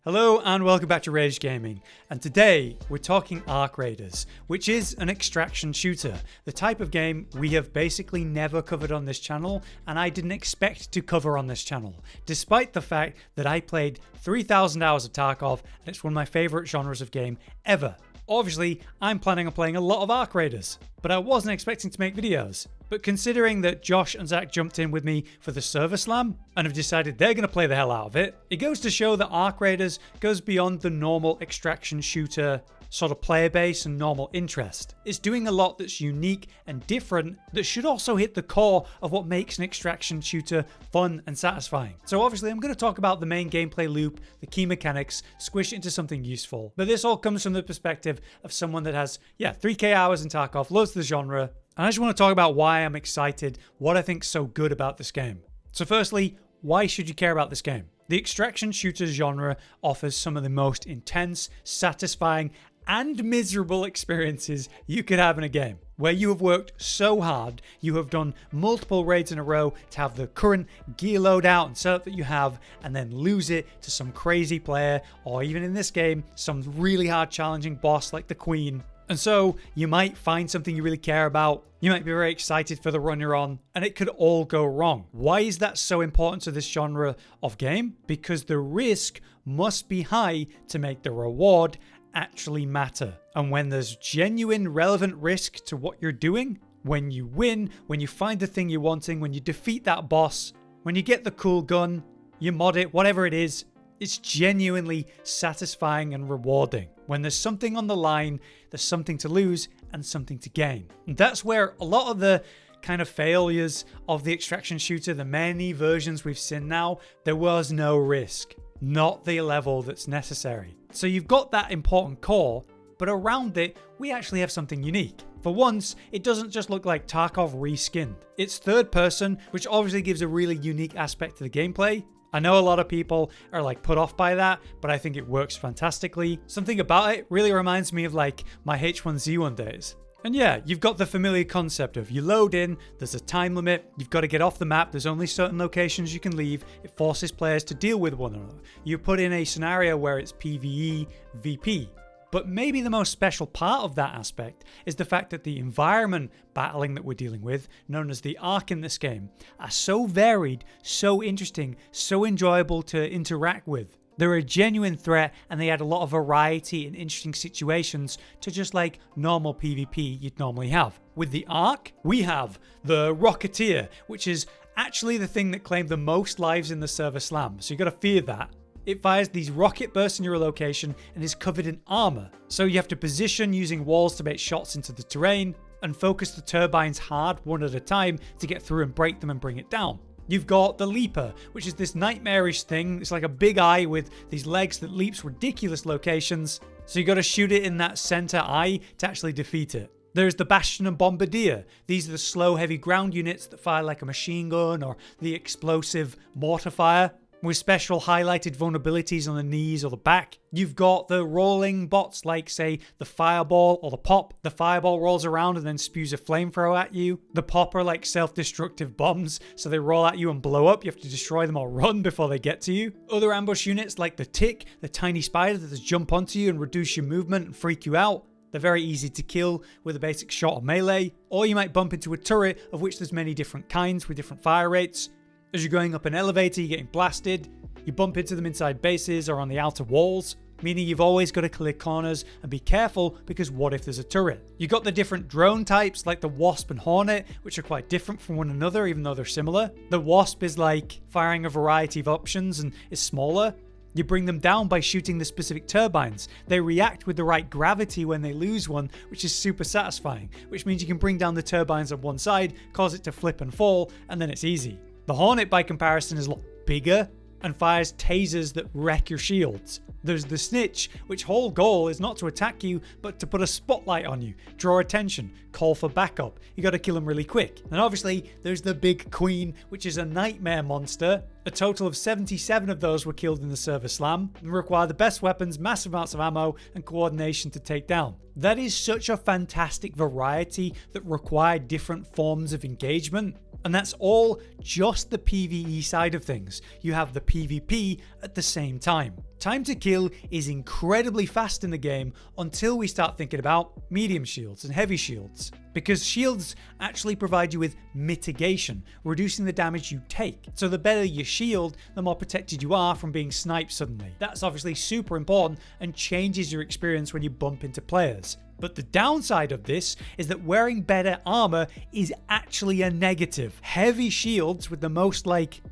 Hello and welcome back to Rage Gaming, and today we're talking Arc Raiders, which is an extraction shooter, the type of game we have basically never covered on this channel and I didn't expect to cover on this channel, despite the fact that I played 3,000 hours of Tarkov and it's one of my favourite genres of game ever. Obviously, I'm planning on playing a lot of Arc Raiders, but I wasn't expecting to make videos. But considering that Josh and Zach jumped in with me for the server slam and have decided they're going to play the hell out of it, it goes to show that Arc Raiders goes beyond the normal extraction shooter sort of player base and normal interest. It's doing a lot that's unique and different that should also hit the core of what makes an extraction shooter fun and satisfying. So obviously I'm going to talk about the main gameplay loop, the key mechanics, squish it into something useful. But this all comes from the perspective of someone that has, 3k hours in Tarkov, loves the genre, and I just want to talk about why I'm excited, what I think's so good about this game. So firstly, why should you care about this game? The extraction shooter genre offers some of the most intense, satisfying, and miserable experiences you could have in a game, where you have worked so hard, you have done multiple raids in a row to have the current gear loadout and setup that you have, and then lose it to some crazy player, or even in this game, some really hard challenging boss like the Queen. And so you might find something you really care about, you might be very excited for the run you're on, and it could all go wrong. Why is that so important to this genre of game? Because the risk must be high to make the reward actually matter. And when there's genuine relevant risk to what you're doing, when you win, when you find the thing you're wanting, when you defeat that boss, when you get the cool gun, you mod it, whatever it is, it's genuinely satisfying and rewarding. When there's something on the line, there's something to lose and something to gain. And that's where a lot of the kind of failures of the extraction shooter, the many versions we've seen now, there was no risk. Not the level that's necessary. So you've got that important core, but around it, we actually have something unique. For once, it doesn't just look like Tarkov reskinned. It's third person, which obviously gives a really unique aspect to the gameplay. I know a lot of people are like put off by that, but I think it works fantastically. Something about it really reminds me of like my H1Z1 days. And yeah, you've got the familiar concept of you load in, there's a time limit, you've got to get off the map, there's only certain locations you can leave, it forces players to deal with one another. You put in a scenario where it's PvE, VP. But maybe the most special part of that aspect is the fact that the environment battling that we're dealing with, known as the Arc in this game, are so varied, so interesting, so enjoyable to interact with. They're a genuine threat and they add a lot of variety and interesting situations to just like normal PvP you'd normally have. With the Arc, we have the Rocketeer, which is actually the thing that claimed the most lives in the server slam, so you gotta fear that. It fires these rocket bursts in your location and is covered in armor, so you have to position using walls to make shots into the terrain and focus the turbines hard one at a time to get through and break them and bring it down. You've got the Leaper, which is this nightmarish thing. It's like a big eye with these legs that leaps ridiculous locations. So you got to shoot it in that center eye to actually defeat it. There's the Bastion and Bombardier. These are the slow, heavy ground units that fire like a machine gun or the explosive mortar fire, with special highlighted vulnerabilities on the knees or the back. You've got the rolling bots like, say, the Fireball or the Pop. The Fireball rolls around and then spews a flamethrower at you. The Pop are like self-destructive bombs, so they roll at you and blow up. You have to destroy them or run before they get to you. Other ambush units like the Tick, the tiny spider that just jump onto you and reduce your movement and freak you out. They're very easy to kill with a basic shot or melee. Or you might bump into a turret, of which there's many different kinds with different fire rates. As you're going up an elevator, you're getting blasted. You bump into them inside bases or on the outer walls, meaning you've always got to clear corners and be careful because what if there's a turret? You got the different drone types like the wasp and hornet, which are quite different from one another even though they're similar. The wasp is like firing a variety of options and is smaller. You bring them down by shooting the specific turbines. They react with the right gravity when they lose one, which is super satisfying, which means you can bring down the turbines on one side, cause it to flip and fall, and then it's easy. The Hornet, by comparison, is a lot bigger and fires tasers that wreck your shields. There's the Snitch, which whole goal is not to attack you, but to put a spotlight on you, draw attention, call for backup. You gotta kill him really quick. And obviously, there's the Big Queen, which is a nightmare monster. A total of 77 of those were killed in the server slam and require the best weapons, massive amounts of ammo, and coordination to take down. That is such a fantastic variety that require different forms of engagement. And that's all just the PvE side of things. You have the PvP at the same time. Time to kill is incredibly fast in the game until we start thinking about medium shields and heavy shields. Because shields actually provide you with mitigation, reducing the damage you take. So the better your shield, the more protected you are from being sniped suddenly. That's obviously super important and changes your experience when you bump into players. But the downside of this is that wearing better armor is actually a negative. Heavy shields with the most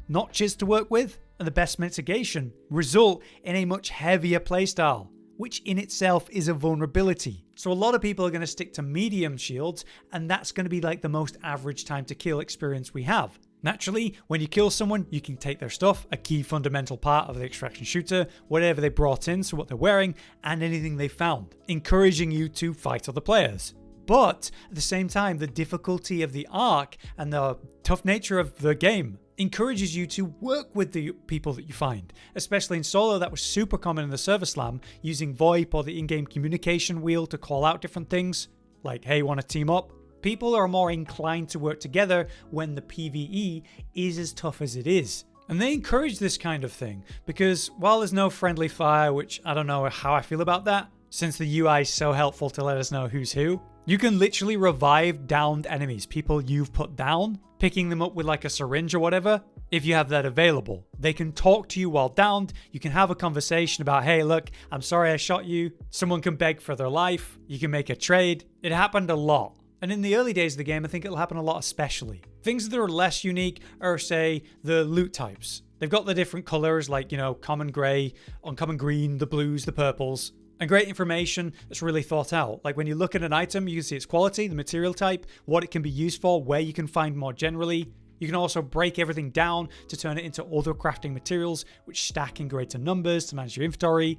notches to work with and the best mitigation result in a much heavier playstyle, which in itself is a vulnerability. So a lot of people are going to stick to medium shields, and that's going to be the most average time to kill experience we have. Naturally, when you kill someone, you can take their stuff, a key fundamental part of the extraction shooter, whatever they brought in, so what they're wearing, and anything they found, encouraging you to fight other players. But at the same time, the difficulty of the arc and the tough nature of the game encourages you to work with the people that you find. Especially in solo, that was super common in the server slam, using VoIP or the in-game communication wheel to call out different things, like, hey, want to team up? People are more inclined to work together when the PvE is as tough as it is. And they encourage this kind of thing, because while there's no friendly fire, which I don't know how I feel about that, since the UI is so helpful to let us know who's who, you can literally revive downed enemies, people you've put down, picking them up with a syringe or whatever, if you have that available. They can talk to you while downed, you can have a conversation about, hey look, I'm sorry I shot you, someone can beg for their life, you can make a trade. It happened a lot. And in the early days of the game, I think it'll happen a lot especially. Things that are less unique are, say, the loot types. They've got the different colors common gray, uncommon green, the blues, the purples. And great information that's really thought out. When you look at an item, you can see its quality, the material type, what it can be used for, where you can find more generally. You can also break everything down to turn it into other crafting materials, which stack in greater numbers to manage your inventory.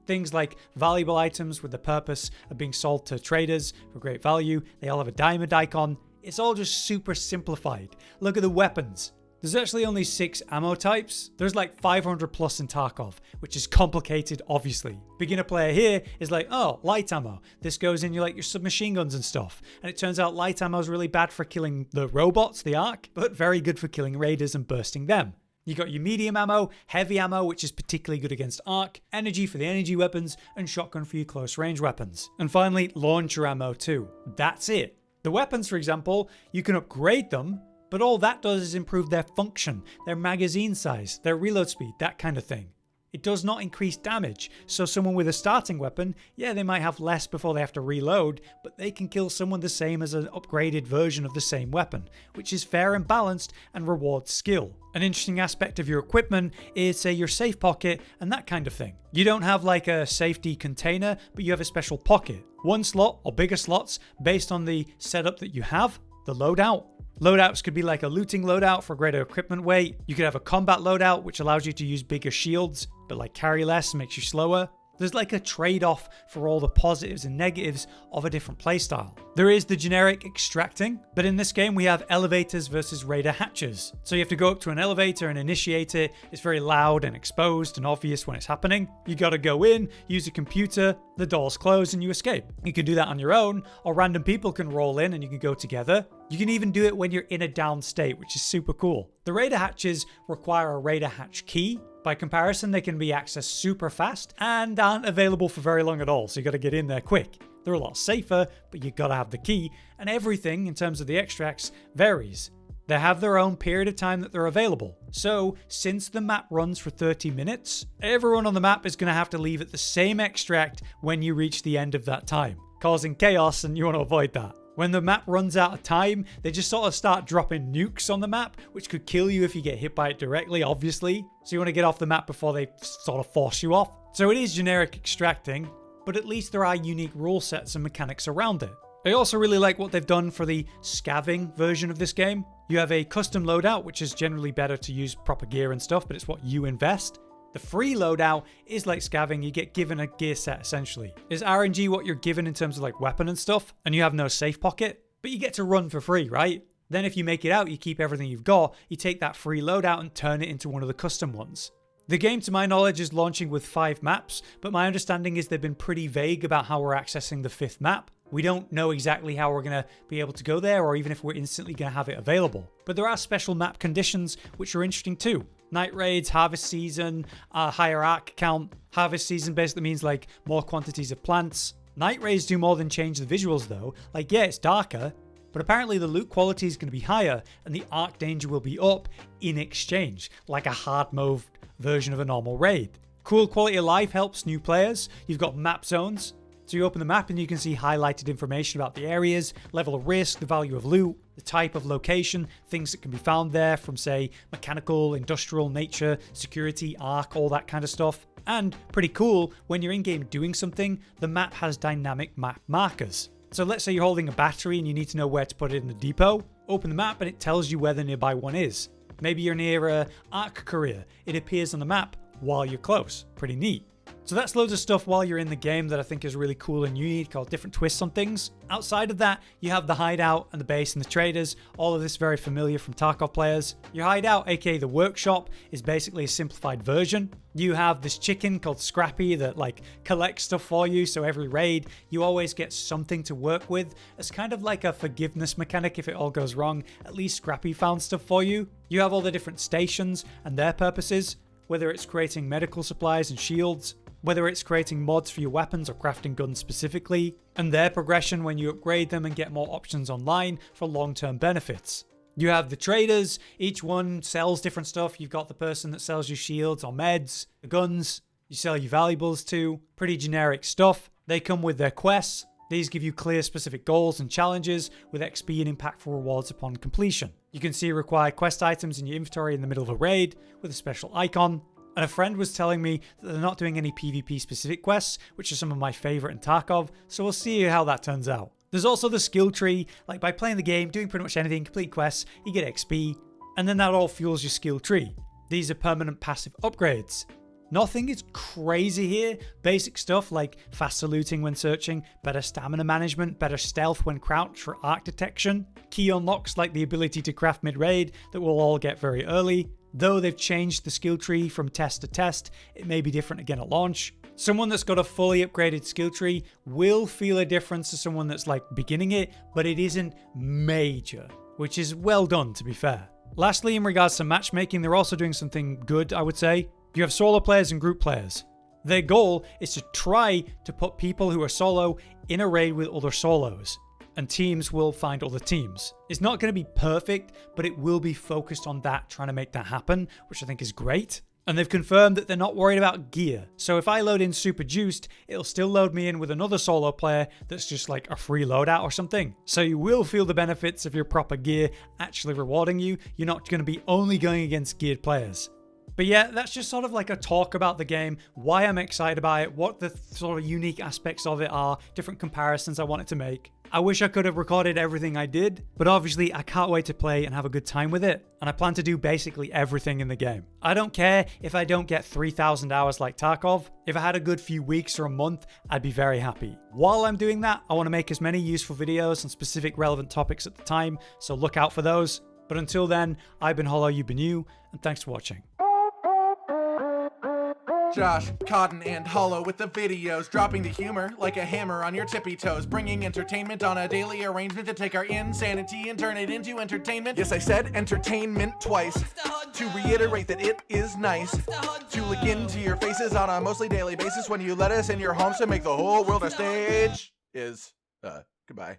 Things like valuable items with the purpose of being sold to traders for great value. They all have a diamond icon. It's all just super simplified. Look at the weapons. There's actually only 6 ammo types. There's 500 plus in Tarkov, which is complicated, obviously. Beginner player here is oh, light ammo. This goes in your submachine guns and stuff. And it turns out light ammo is really bad for killing the robots, the arc, but very good for killing raiders and bursting them. You got your medium ammo, heavy ammo, which is particularly good against arc, energy for the energy weapons, and shotgun for your close range weapons. And finally, launcher ammo too. That's it. The weapons, for example, you can upgrade them, but all that does is improve their function, their magazine size, their reload speed, that kind of thing. It does not increase damage, so someone with a starting weapon, yeah, they might have less before they have to reload, but they can kill someone the same as an upgraded version of the same weapon, which is fair and balanced and rewards skill. An interesting aspect of your equipment is, say, your safe pocket and that kind of thing. You don't have a safety container, but you have a special pocket. One slot or bigger slots based on the setup that you have, the loadout. Loadouts could be a looting loadout for greater equipment weight. You could have a combat loadout, which allows you to use bigger shields, but carry less and makes you slower. There's a trade-off for all the positives and negatives of a different playstyle. There is the generic extracting, but in this game we have elevators versus raider hatches. So you have to go up to an elevator and initiate it. It's very loud and exposed and obvious when it's happening. You gotta go in, use a computer, the doors close and you escape. You can do that on your own, or random people can roll in and you can go together. You can even do it when you're in a down state, which is super cool. The raider hatches require a raider hatch key. By comparison, they can be accessed super fast and aren't available for very long at all, so you gotta get in there quick. They're a lot safer, but you gotta have the key, and everything in terms of the extracts varies. They have their own period of time that they're available. So, since the map runs for 30 minutes, everyone on the map is gonna have to leave at the same extract when you reach the end of that time, causing chaos, and you want to avoid that. When the map runs out of time, they just sort of start dropping nukes on the map, which could kill you if you get hit by it directly, obviously. So you want to get off the map before they sort of force you off. So it is generic extracting, but at least there are unique rule sets and mechanics around it. I also really like what they've done for the scavving version of this game. You have a custom loadout, which is generally better to use proper gear and stuff, but it's what you invest. The free loadout is like scavving, you get given a gear set essentially. Is RNG what you're given in terms of weapon and stuff, and you have no safe pocket, but you get to run for free, right? Then if you make it out, you keep everything you've got, you take that free loadout and turn it into one of the custom ones. The game, to my knowledge, is launching with 5 maps, but my understanding is they've been pretty vague about how we're accessing the 5th map. We don't know exactly how we're going to be able to go there, or even if we're instantly going to have it available. But there are special map conditions which are interesting too. Night raids, harvest season, higher arc count. Harvest season basically means like more quantities of plants. Night raids do more than change the visuals though. Like, yeah, it's darker, but apparently the loot quality is going to be higher and the arc danger will be up in exchange, like a hard mode version of a normal raid. Cool quality of life helps new players. You've got map zones. So you open the map and you can see highlighted information about the areas, level of risk, the value of loot, the type of location, things that can be found there from, say, mechanical, industrial, nature, security, arc, all that kind of stuff. And pretty cool, when you're in-game doing something, the map has dynamic map markers. So let's say you're holding a battery and you need to know where to put it in the depot. Open the map and it tells you where the nearby one is. Maybe you're near a arc career. It appears on the map while you're close. Pretty neat. So that's loads of stuff while you're in the game that I think is really cool and unique, called different twists on things. Outside of that, you have the hideout and the base and the traders. All of this very familiar from Tarkov players. Your hideout, aka the workshop, is basically a simplified version. You have this chicken called Scrappy that like collects stuff for you, so every raid you always get something to work with. It's kind of like a forgiveness mechanic. If it all goes wrong, at least Scrappy found stuff for you. You have all the different stations and their purposes, whether it's creating medical supplies and shields, whether it's creating mods for your weapons or crafting guns specifically, and their progression when you upgrade them and get more options online for long-term benefits. You have the traders, each one sells different stuff. You've got the person that sells you shields or meds, the guns, you sell your valuables to, pretty generic stuff. They come with their quests. These give you clear specific goals and challenges with XP and impactful rewards upon completion. You can see required quest items in your inventory in the middle of a raid with a special icon. And a friend was telling me that they're not doing any PvP specific quests, which are some of my favorite in Tarkov, so we'll see how that turns out. There's also the skill tree, like by playing the game, doing pretty much anything, complete quests, you get XP, and then that all fuels your skill tree. These are permanent passive upgrades. Nothing is crazy here. Basic stuff like faster looting when searching, better stamina management, better stealth when crouched for arc detection, key unlocks like the ability to craft mid-raid that we'll all get very early. Though they've changed the skill tree from test to test, it may be different again at launch. Someone that's got a fully upgraded skill tree will feel a difference to someone that's like beginning it, but it isn't major, which is well done to be fair. Lastly, in regards to matchmaking, they're also doing something good, I would say. You have solo players and group players. Their goal is to try to put people who are solo in a raid with other solos, and teams will find other teams. It's not going to be perfect, but it will be focused on that, trying to make that happen, which I think is great. And they've confirmed that they're not worried about gear. So if I load in super juiced, it'll still load me in with another solo player that's just like a free loadout or something. So you will feel the benefits of your proper gear actually rewarding you. You're not going to be only going against geared players. But yeah, that's just sort of like a talk about the game, why I'm excited about it, what the sort of unique aspects of it are, different comparisons I wanted to make. I wish I could have recorded everything I did, but obviously I can't wait to play and have a good time with it, and I plan to do basically everything in the game. I don't care if I don't get 3,000 hours like Tarkov. If I had a good few weeks or a month, I'd be very happy. While I'm doing that, I want to make as many useful videos on specific relevant topics at the time, so look out for those. But until then, I've been Hollow, you've been you, and thanks for watching. Josh, Cotton, and Hollow with the videos, dropping the humor like a hammer on your tippy toes, bringing entertainment on a daily arrangement to take our insanity and turn it into entertainment. Yes, I said entertainment twice, to reiterate that it is nice to look into your faces on a mostly daily basis when you let us in your homes to make the whole world a stage. Goodbye.